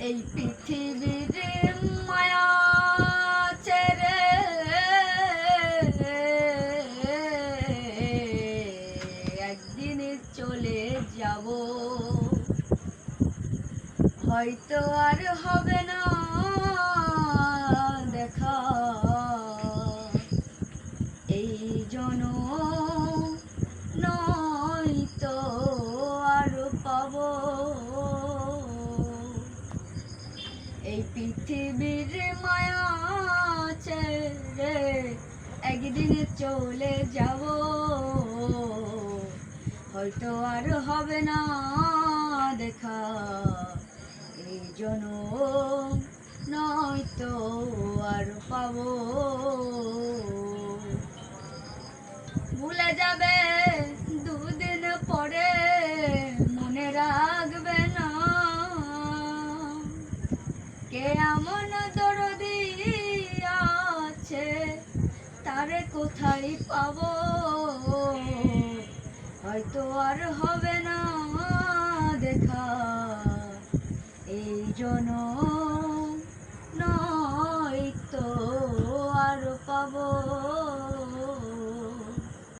এই পৃথিবীর মায়া ছেড়ে একদিন চলে যাব, হয়তো আর হবে না দেখা, এই জনম নয়তো আর পাবো। এই পৃথিবীর মায়া ছেড়ে একদিন চলে যাব, হয়তো আর হবে না দেখা, এই জনম নয়তো আর পাবো। ভুলে যাবে দুদিন পরে, মনে রাখবে না কে এমন দরদি আছে, তারে কোথায় পাবো, হয়তো আর হবে না দেখা, এই জনম